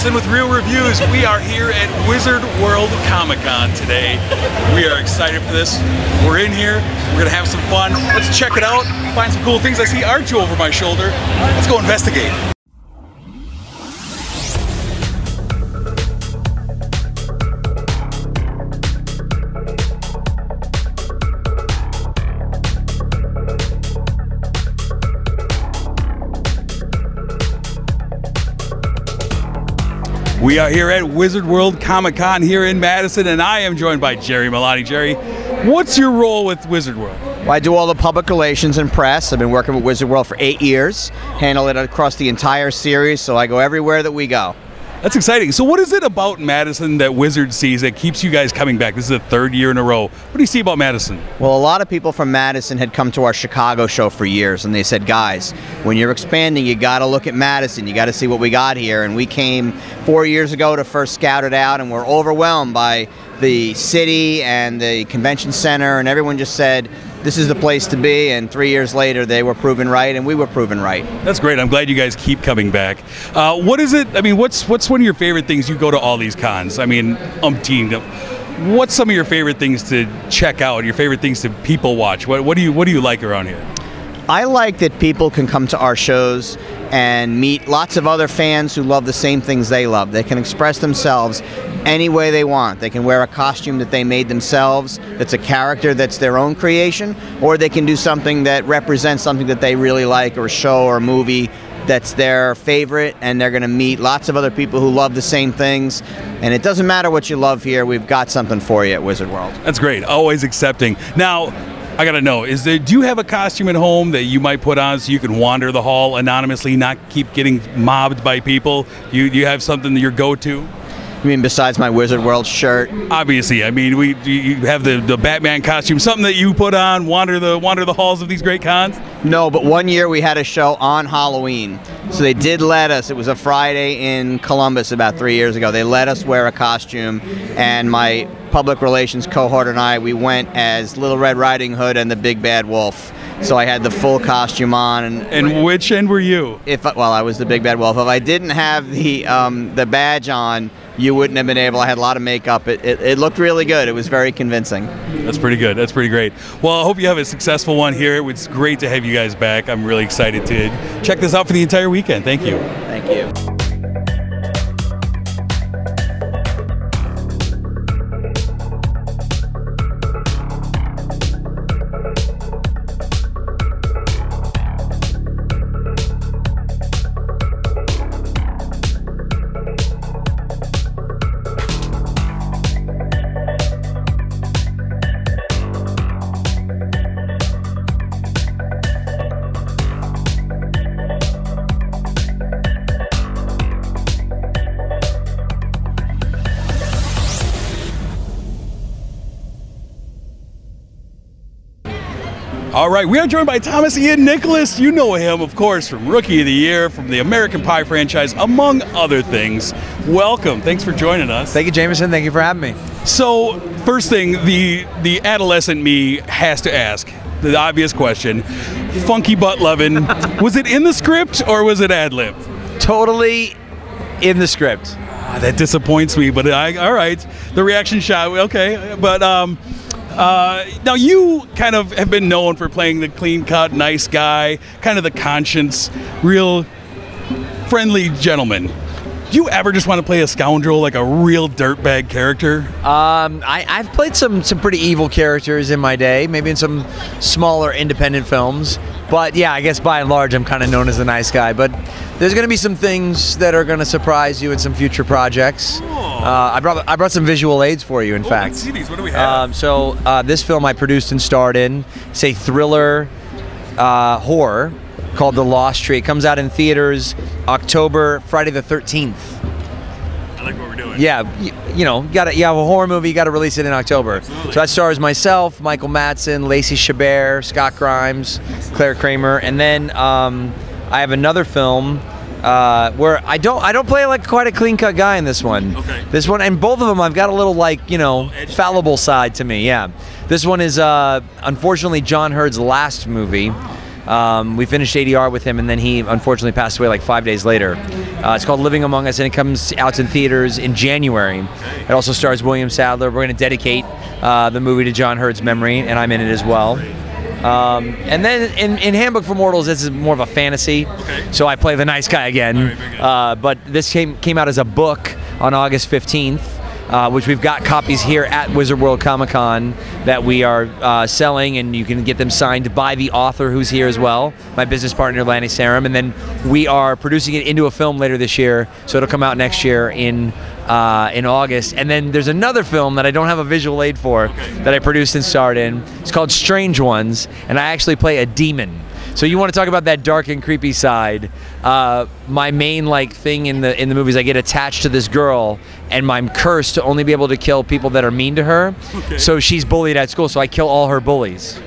Madison with Real Reviews. We are here at Wizard World Comic Con today. We are excited for this. We're in here. We're going to have some fun. Let's check it out, find some cool things. I see Archie over my shoulder. Let's go investigate. We are here at Wizard World Comic Con here in Madison, and I am joined by Jerry Milani. Jerry, what's your role with Wizard World? Well, I do all the public relations and press. I've been working with Wizard World for 8 years, handle it across the entire series, so I go everywhere that we go. That's exciting. So what is it about Madison that Wizard sees that keeps you guys coming back? This is the 3rd year in a row. What do you see about Madison? Well, a lot of people from Madison had come to our Chicago show for years, and they said, guys, when you're expanding, you got to look at Madison. You got to see what we got here. And we came 4 years ago to first scout it out, and we're overwhelmed by the city and the convention center, and everyone just said, this is the place to be, and 3 years later they were proven right and we were proven right. That's great. I'm glad you guys keep coming back. What is it, I mean, what's one of your favorite things? You go to all these cons, I mean, umpteen. What's some of your favorite things to check out, your favorite things to people watch? What do you like around here? I like that people can come to our shows and meet lots of other fans who love the same things they love. They can express themselves any way they want. They can wear a costume that they made themselves, that's a character that's their own creation, or they can do something that represents something that they really like, or a show or a movie that's their favorite, and they're going to meet lots of other people who love the same things. And it doesn't matter what you love here, we've got something for you at Wizard World. That's great. Always accepting. Now, I gotta know, do you have a costume at home that you might put on so you can wander the hall anonymously, not keep getting mobbed by people? You have something that your go-to? You mean besides my Wizard World shirt? Obviously, I mean, you have the Batman costume, something that you put on, wander the halls of these great cons? No, but one year we had a show on Halloween, so they did let us. It was a Friday in Columbus about 3 years ago. They let us wear a costume, and my public relations cohort and I, we went as Little Red Riding Hood and the Big Bad Wolf. So I had the full costume on. And which end were you? Well, I was the Big Bad Wolf. If I didn't have the badge on, you wouldn't have been able. I had a lot of makeup. It looked really good. It was very convincing. That's pretty good. That's pretty great. Well, I hope you have a successful one here. It's great to have you guys back. I'm really excited to check this out for the entire weekend. Thank you. Thank you. All right, we are joined by Thomas Ian Nicholas. You know him, of course, from Rookie of the Year, from the American Pie franchise, among other things. Welcome. Thanks for joining us. Thank you, Jameson. Thank you for having me. So, first thing, the adolescent me has to ask the obvious question. Funky Butt Lovin', was it in the script or was it ad-libbed? Totally in the script. That disappoints me, but all right. The reaction shot, okay. But now you kind of have been known for playing the clean-cut, nice guy, kind of the conscience, real friendly gentleman. Do you ever just want to play a scoundrel, like a real dirtbag character? I've played some pretty evil characters in my day, maybe in some smaller independent films. But yeah, I guess by and large, I'm kind of known as the nice guy. But there's going to be some things that are going to surprise you in some future projects. I brought some visual aids for you, in fact. Let's see these. What do we have? This film I produced and starred in. It's a thriller horror called The Lost Tree. It comes out in theaters Friday the 13th. I like what we're doing. Yeah, you have a horror movie, you got to release it in October. Absolutely. So that stars myself, Michael Madsen, Lacey Chabert, Scott Grimes, Claire Kramer, and then I have another film where I don't play like quite a clean-cut guy in this one. Okay. This one, and both of them, I've got a little fallible side to me. Yeah. This one is unfortunately John Hurd's last movie. We finished ADR with him, and then he unfortunately passed away like 5 days later. It's called Living Among Us, and it comes out in theaters in January. It also stars William Sadler. We're going to dedicate the movie to John Hurd's memory, and I'm in it as well. And then in Handbook for Mortals, this is more of a fantasy, so I play the nice guy again. But this came out as a book on August 15th. Which we've got copies here at Wizard World Comic Con that we are selling, and you can get them signed by the author who's here as well, my business partner Lanny Sarum. And then we are producing it into a film later this year, so it'll come out next year in August. And then there's another film that I don't have a visual aid for that I produced and starred in. It's called Strange Ones, and I actually play a demon. So you want to talk about that dark and creepy side? My main thing in the movie is I get attached to this girl, and I'm cursed to only be able to kill people that are mean to her. So she's bullied at school, so I kill all her bullies.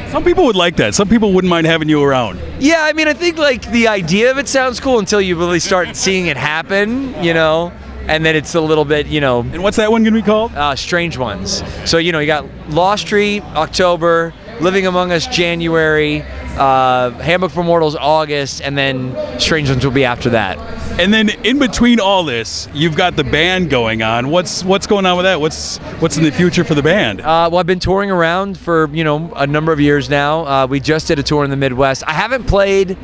Some people would like that. Some people wouldn't mind having you around. Yeah, I mean, I think the idea of it sounds cool until you really start seeing it happen, and then it's a little bit, And what's that one going to be called? Strange Ones. So, you got Lost Tree, October, Living Among Us, January, Handbook for Mortals, August, and then Strange Ones will be after that. And then in between all this, you've got the band going on. What's going on with that? What's in the future for the band? Well, I've been touring around for, a number of years now. We just did a tour in the Midwest. I haven't played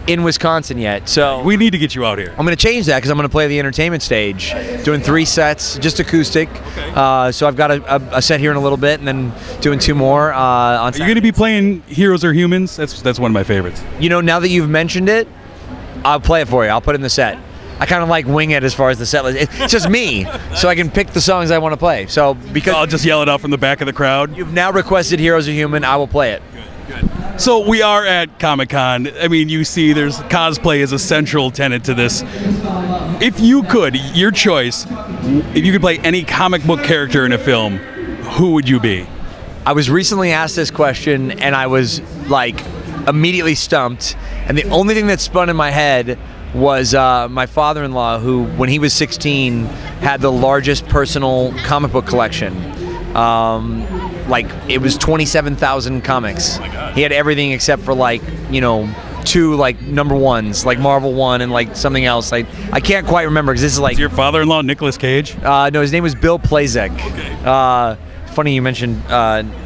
in Wisconsin yet, so we need to get you out here. I'm going to change that because I'm going to play the entertainment stage, doing 3 sets, just acoustic. So I've got a set here in a little bit, and then doing 2 more. On Are you going to be playing Heroes or Humans? That's one of my favorites. Now that you've mentioned it, I'll play it for you. I'll put it in the set. I kind of wing it as far as the set list. It's just me, so I can pick the songs I want to play. So because I'll just yell it out from the back of the crowd. You've now requested Heroes or Human, I will play it. Good. So we are at Comic-Con. I mean, you see there's cosplay is a central tenet to this. If you could, your choice, if you could play any comic book character in a film, who would you be? I was recently asked this question, and I was immediately stumped. And the only thing that spun in my head was my father-in-law, who, when he was 16, had the largest personal comic book collection. It was 27,000 comics. He had everything except for 2 number ones, like Marvel 1 and something else. I can't quite remember because this is Is your father-in-law Nicolas Cage? No, his name was Bill Plazek. Okay. Funny you mentioned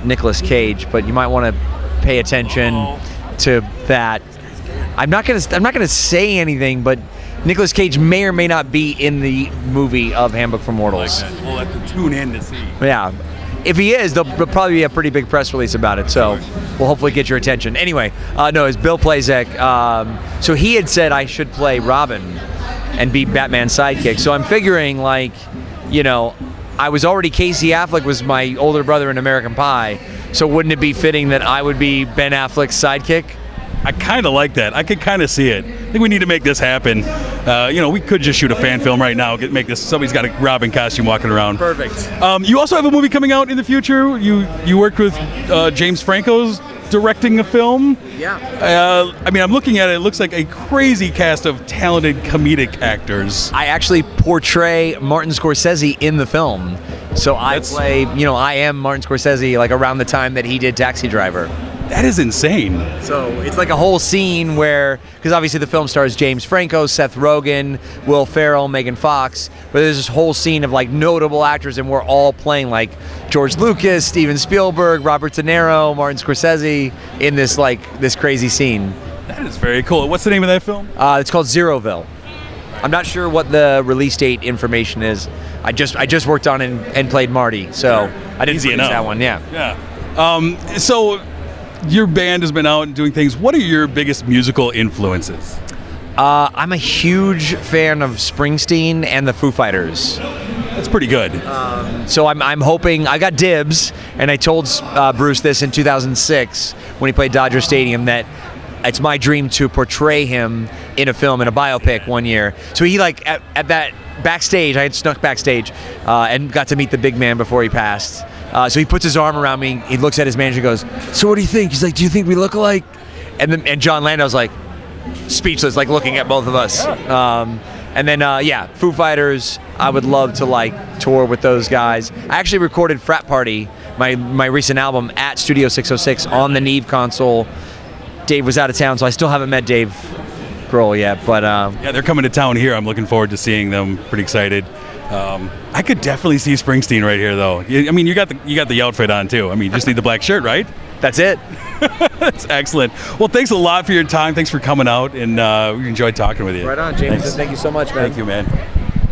Nicolas Cage, but you might want to pay attention to that. I'm not gonna say anything, but Nicolas Cage may or may not be in the movie of Handbook for Mortals. We'll have to tune in to see. Yeah. If he is, there'll probably be a pretty big press release about it, so we'll hopefully get your attention. Anyway, no, it's Bill Plazek. So he had said I should play Robin and be Batman's sidekick. So I'm figuring, I was already Casey Affleck was my older brother in American Pie, so wouldn't it be fitting that I would be Ben Affleck's sidekick? I kind of like that. I could kind of see it. I think we need to make this happen. We could just shoot a fan film right now. Make this. Somebody's got a Robin costume walking around. Perfect. You also have a movie coming out in the future. You worked with James Franco's directing a film. Yeah. I'm looking at it. It looks like a crazy cast of talented comedic actors. I actually portray Martin Scorsese in the film. So I play, I am Martin Scorsese around the time that he did Taxi Driver. That is insane. So it's a whole scene where, because obviously the film stars James Franco, Seth Rogen, Will Ferrell, Megan Fox, but there's this whole scene of notable actors, and we're all playing George Lucas, Steven Spielberg, Robert De Niro, Martin Scorsese in this this crazy scene. That is very cool. What's the name of that film? It's called Zeroville. I'm not sure what the release date information is. I just worked on it and played Marty, so I didn't release that one. Yeah. Yeah. So your band has been out and doing things. What are your biggest musical influences? I'm a huge fan of Springsteen and the Foo Fighters. That's pretty good. So I'm hoping, I got dibs, and I told Bruce this in 2006 when he played Dodger Stadium, that it's my dream to portray him in a film, in a biopic one year. So he at that backstage, I had snuck backstage and got to meet the big man before he passed. So he puts his arm around me, he looks at his manager and goes, "So what do you think?" He's like, "Do you think we look alike?" And John Landau's speechless, looking at both of us. And then, Foo Fighters, I would love to tour with those guys. I actually recorded Frat Party, my recent album, at Studio 606 on the Neve console. Dave was out of town, so I still haven't met Dave Grohl yet. But yeah, they're coming to town here. I'm looking forward to seeing them. Pretty excited. I could definitely see Springsteen right here, though. I mean, you got the outfit on too. I mean, you just need the black shirt, right? That's it. That's excellent. Well, thanks a lot for your time. Thanks for coming out, and we enjoyed talking with you. Right on, James. Thanks. Thank you so much, man. Thank you, man.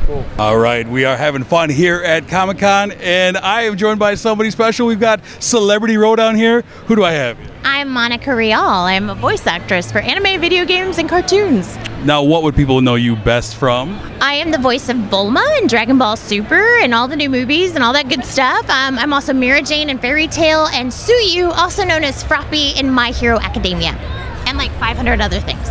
Cool. All right, we are having fun here at Comic-Con, and I am joined by somebody special. We've got Celebrity Row down here. Who do I have? I'm Monica Rial. I'm a voice actress for anime, video games, and cartoons. Now, what would people know you best from? I am the voice of Bulma in Dragon Ball Super and all the new movies and all that good stuff. I'm also Mira Jane in Fairy Tail and Suyu, also known as Froppy in My Hero Academia. And like 500 other things.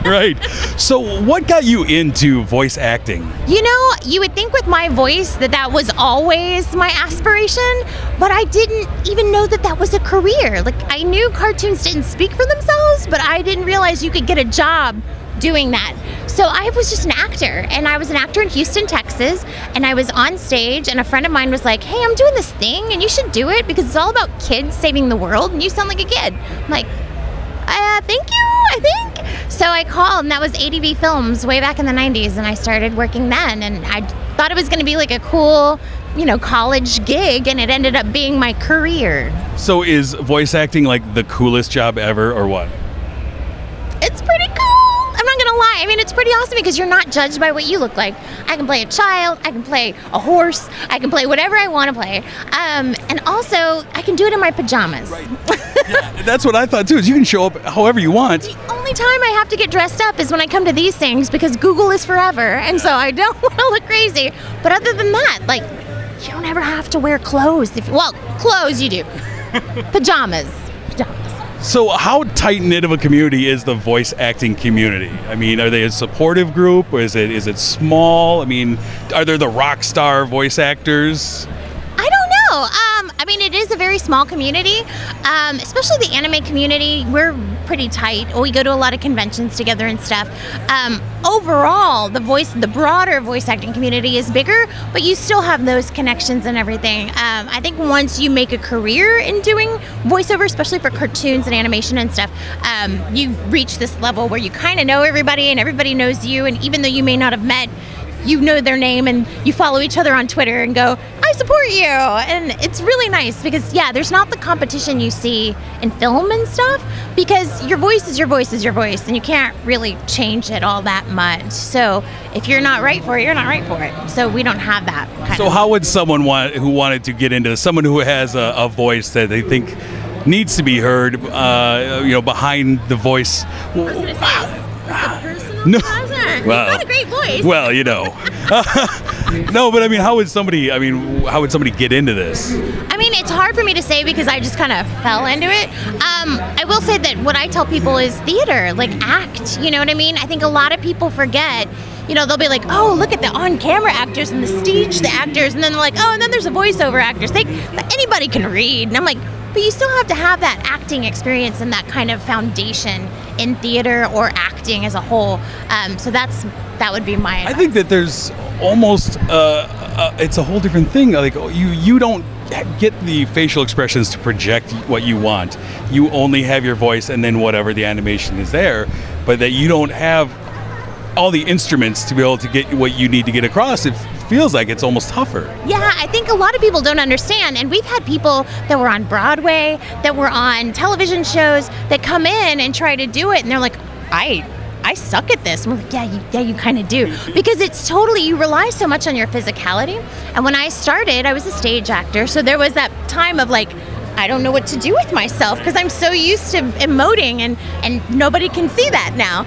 Right. So what got you into voice acting? You know, you would think with my voice that was always my aspiration, but I didn't even know that was a career. Like, I knew cartoons didn't speak for themselves, but I didn't realize you could get a job doing that. So I was just an actor, and I was an actor in Houston, Texas, and I was on stage, and a friend of mine was like, hey, I'm doing this thing, and you should do it because it's all about kids saving the world, and you sound like a kid. I'm like, thank you, I think. So I called, and that was ADV Films way back in the 90s, and I started working then, and I thought it was going to be like a cool, college gig, and it ended up being my career. So is voice acting like the coolest job ever, or what? It's pretty cool. I'm not gonna lie. I mean, it's pretty awesome because you're not judged by what you look like. I can play a child, I can play a horse, I can play whatever I want to play. And also, I can do it in my pajamas. Right. Yeah, that's what I thought too, is you can show up however you want. The only time I have to get dressed up is when I come to these things because Google is forever, and so I don't want to look crazy. But other than that, like, you don't ever have to wear clothes. Well, clothes you do. Pajamas. So how tight-knit of a community is the voice acting community? I mean, are they a supportive group, or is it small? I mean, are there the rock star voice actors? I don't know. I mean, it is a very small community, especially the anime community. We're pretty tight. We go to a lot of conventions together and stuff. Overall, the broader voice acting community is bigger, but you still have those connections and everything. I think once you make a career in doing voiceover, especially for cartoons and animation and stuff, you reach this level where you kind of know everybody and everybody knows you, and even though you may not have met, you know their name and you follow each other on Twitter and go, I support you. And it's really nice because, yeah, there's not the competition you see in film and stuff because your voice is your voice is your voice and you can't really change it all that much. So if you're not right for it, you're not right for it. So we don't have that kind of. So how would someone who wanted to get into, someone who has a voice that they think needs to be heard, behind the voice? No. Well, you've got a great voice. Well, no, but I mean, how would somebody get into this? I mean, it's hard for me to say because I just kind of fell into it. I will say that what I tell people is theater, like act. You know what I mean? I think a lot of people forget. They'll be like, oh, look at the on-camera actors and the stage, the actors, and then they're like, oh, and then there's the voiceover actors. Anybody can read, and I'm like, but you still have to have that acting experience and that kind of foundation in theater or acting as a whole. So that would be my advice. I think that there's almost it's a whole different thing. Like you don't get the facial expressions to project what you want. You only have your voice and then whatever the animation is there, but that you don't have all the instruments to be able to get what you need to get across. It feels like it's almost tougher. Yeah, I think a lot of people don't understand, and we've had people that were on Broadway, that were on television shows, that come in and try to do it, and they're like, I suck at this. And we're like, yeah, you kind of do. Because it's totally, you rely so much on your physicality. And when I started, I was a stage actor, so there was that time of like, I don't know what to do with myself because I'm so used to emoting and nobody can see that now.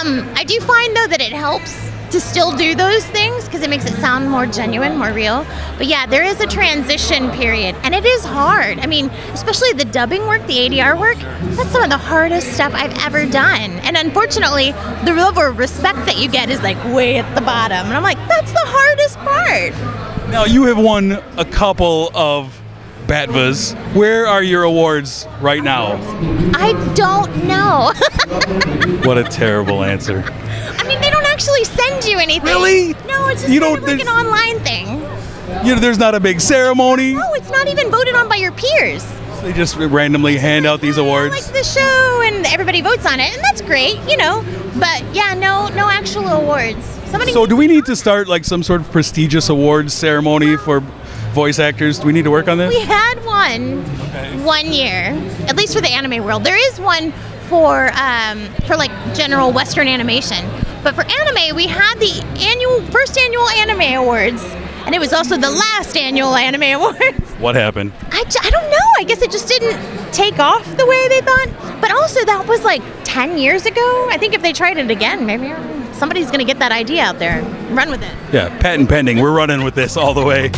I do find though that it helps to still do those things because it makes it sound more genuine, more real. But yeah, there is a transition period and it is hard. I mean, especially the dubbing work, the ADR work, that's some of the hardest stuff I've ever done. And unfortunately, the level of respect that you get is like way at the bottom. And I'm like, that's the hardest part. Now you have won a couple of BATVAs. Where are your awards right now? I don't know. What a terrible answer. I mean, they don't actually send you anything. Really? No, it's just kind of like an online thing. There's not a big ceremony? No, it's not even voted on by your peers. They just randomly hand out these awards. Like the show, and everybody votes on it, and that's great, you know. But yeah, no actual awards. So do we need to start like some sort of prestigious awards ceremony for voice actors? Do we need to work on this? We had one 1 year, at least for the anime world. There is one for like general Western animation, but for anime, we had the first annual anime awards, and it was also the last annual anime awards. What happened? I don't know. I guess it just didn't take off the way they thought. But also, that was like 10 years ago. I think if they tried it again, maybe somebody's going to get that idea out there and run with it. Yeah, patent pending. We're running with this all the way.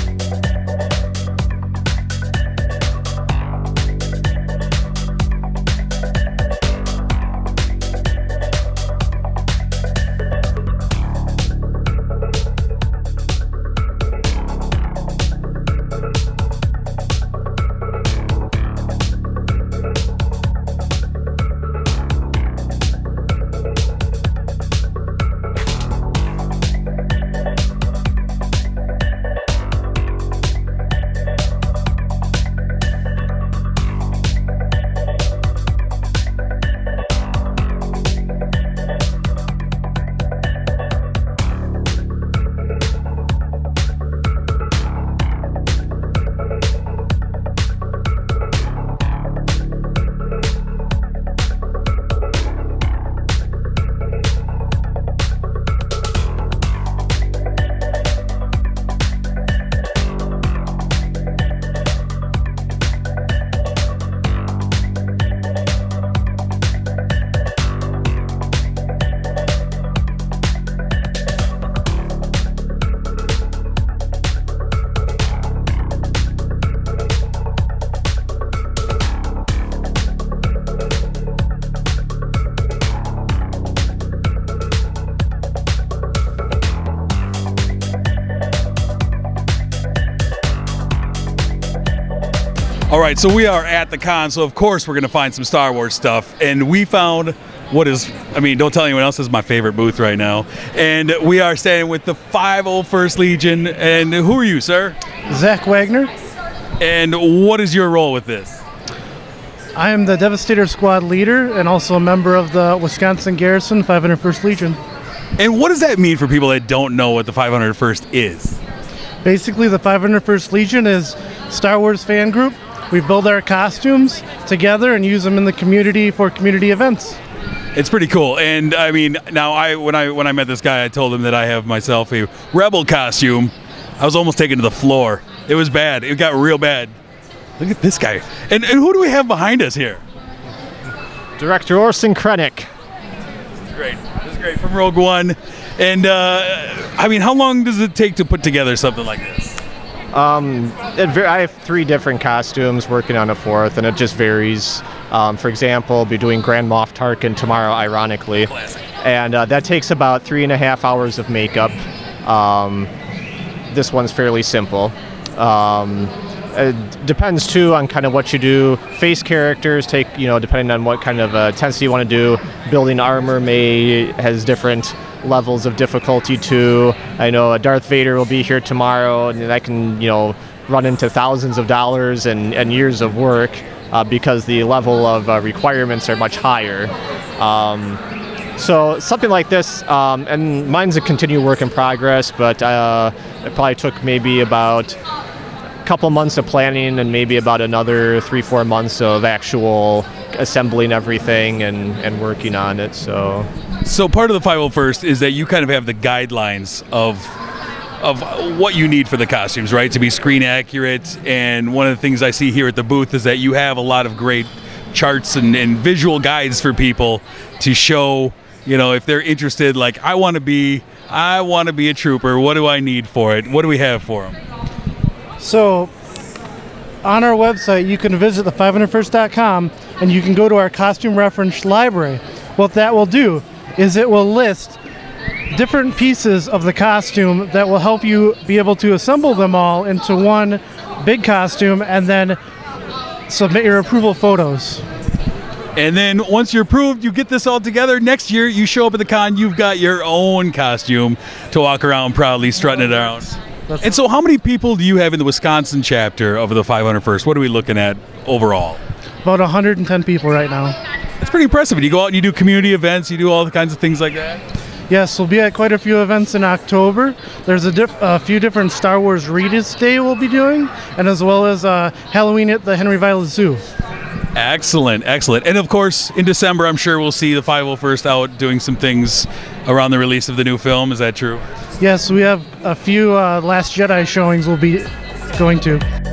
All right, so we are at the con, so of course we're going to find some Star Wars stuff. And we found what is, I mean, don't tell anyone else, this is my favorite booth right now. And we are standing with the 501st Legion. And who are you, sir? Zack Wagner. And what is your role with this? I am the Devastator Squad leader and also a member of the Wisconsin Garrison 501st Legion. And what does that mean for people that don't know what the 501st is? Basically, the 501st Legion is Star Wars fan group. We build our costumes together and use them in the community for community events. It's pretty cool. And I mean, now when I met this guy, I told him that I have myself a Rebel costume. I was almost taken to the floor. It was bad. It got real bad. Look at this guy. And who do we have behind us here? Director Orson Krennic. Great. This is great. From Rogue One. And I mean, how long does it take to put together something like this? I have 3 different costumes, working on a 4th, and it just varies. For example, I'll be doing Grand Moff Tarkin tomorrow, ironically. Classic. And that takes about 3.5 hours of makeup. This one's fairly simple. It depends too on kind of what you do. Face characters take, depending on what kind of intensity you want to do. Building armor has different levels of difficulty too. I know Darth Vader will be here tomorrow, and that can, run into thousands of dollars and years of work because the level of requirements are much higher. So something like this, and mine's a continued work in progress, but it probably took maybe about couple months of planning and maybe about another 3-4 months of actual assembling everything and working on it. So part of the 501st is that you kind of have the guidelines of what you need for the costumes, right? To be screen accurate. And one of the things I see here at the booth is that you have a lot of great charts and visual guides for people to show, if they're interested, like I want to be a trooper. What do I need for it? What do we have for them? So, on our website, you can visit the501st.com and you can go to our costume reference library. What that will do is it will list different pieces of the costume that will help you be able to assemble them all into one big costume and then submit your approval photos. And then once you're approved, you get this all together. Next year, you show up at the con, you've got your own costume to walk around proudly strutting it around. And so how many people do you have in the Wisconsin chapter of the 501st? What are we looking at overall? About 110 people right now. It's pretty impressive. And you go out and you do community events, you do all the kinds of things like that? Yes, we'll be at quite a few events in October. There's a few different Star Wars Readers Day we'll be doing, and as well as Halloween at the Henry Violet Zoo. Excellent, excellent. And of course, in December, I'm sure we'll see the 501st out doing some things around the release of the new film. Is that true? Yes, we have a few Last Jedi showings we'll be going to.